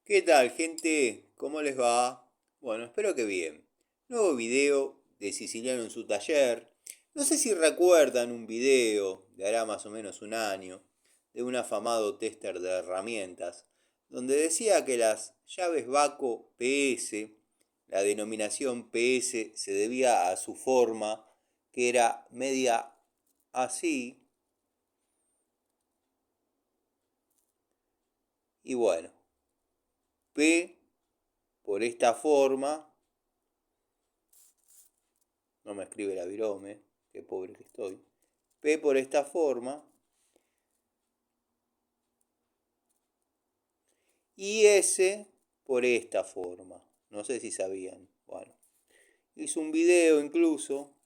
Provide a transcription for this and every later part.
¿Qué tal, gente? ¿Cómo les va? Bueno, espero que bien. Nuevo video de Siciliano en su taller. No sé si recuerdan un video de hará más o menos un año de un afamado tester de herramientas donde decía que las llaves Baco PS, la denominación PS se debía a su forma que era media así y bueno, P por esta forma. No me escribe la virome, qué pobre que estoy. P por esta forma y S por esta forma. No sé si sabían. Bueno, hice un video incluso.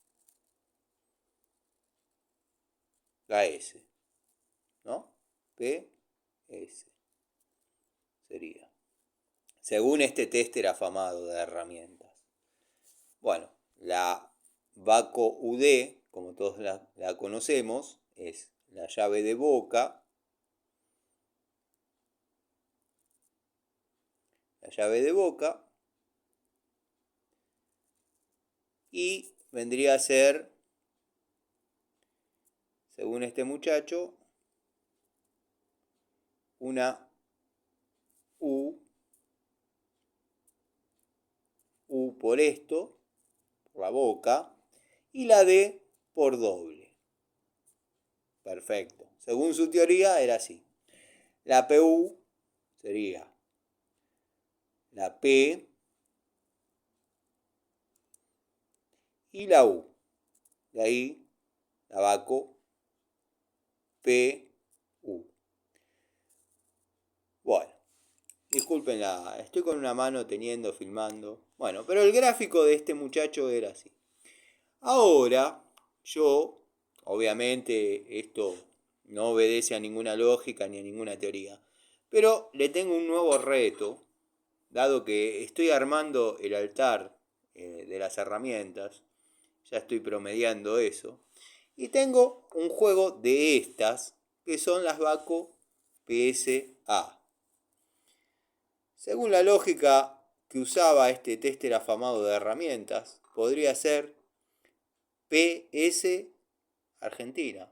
La S, ¿no? P, S sería. Según este tester afamado de herramientas. Bueno, la Baco UD, como todos la conocemos, es la llave de boca. La llave de boca. Y vendría a ser, según este muchacho, una U por esto, por la boca, y la D por doble. Perfecto. Según su teoría era así. La PU sería la P y la U. De ahí, tabaco, P, U. Bueno, disculpen, estoy con una mano teniendo, filmando. Bueno, pero el gráfico de este muchacho era así. Ahora, yo, obviamente, esto no obedece a ninguna lógica ni a ninguna teoría, pero le tengo un nuevo reto, dado que estoy armando el altar de las herramientas, ya estoy promediando eso, y tengo un juego de estas, que son las Baco PSA. Según la lógica que usaba este tester afamado de herramientas, podría ser PS Argentina.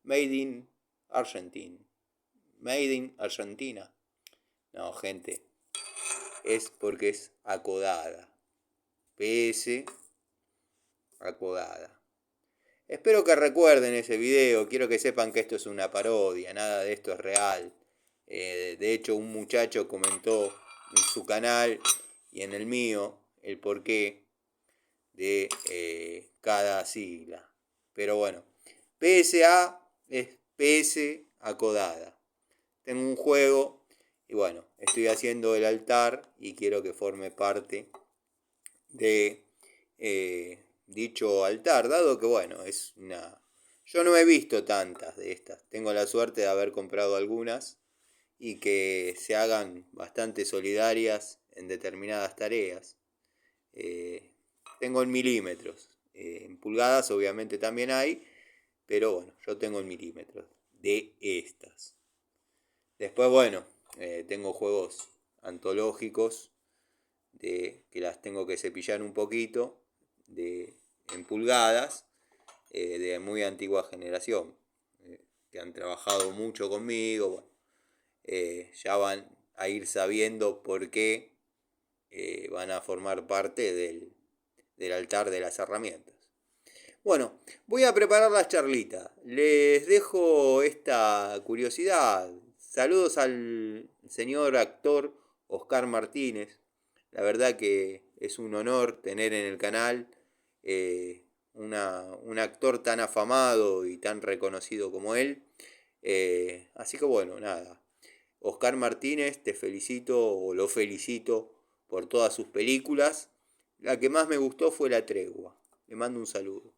Made in Argentina. Made in Argentina. No, gente. Es porque es acodada. PS acodada. Espero que recuerden ese video. Quiero que sepan que esto es una parodia. Nada de esto es real. De hecho, un muchacho comentó en su canal y en el mío el porqué de cada sigla. Pero bueno, PSA es PS acodada. Tengo un juego y bueno, estoy haciendo el altar y quiero que forme parte de dicho altar, dado que bueno, es una... Yo no he visto tantas de estas, tengo la suerte de haber comprado algunas y que se hagan bastante solidarias en determinadas tareas. Eh, Tengo en milímetros, en pulgadas obviamente también hay, pero bueno, yo tengo en milímetros de estas. Después, bueno, tengo juegos antológicos que las tengo que cepillar un poquito en pulgadas de muy antigua generación, que han trabajado mucho conmigo. Bueno, ya van a ir sabiendo por qué van a formar parte del altar de las herramientas. Bueno, voy a preparar la charlita. Les dejo esta curiosidad. Saludos al señor actor Oscar Martínez. La verdad que es un honor tener en el canal un actor tan afamado y tan reconocido como él. Así que bueno, nada. Oscar Martínez, te felicito o lo felicito por todas sus películas. La que más me gustó fue La Tregua. Le mando un saludo.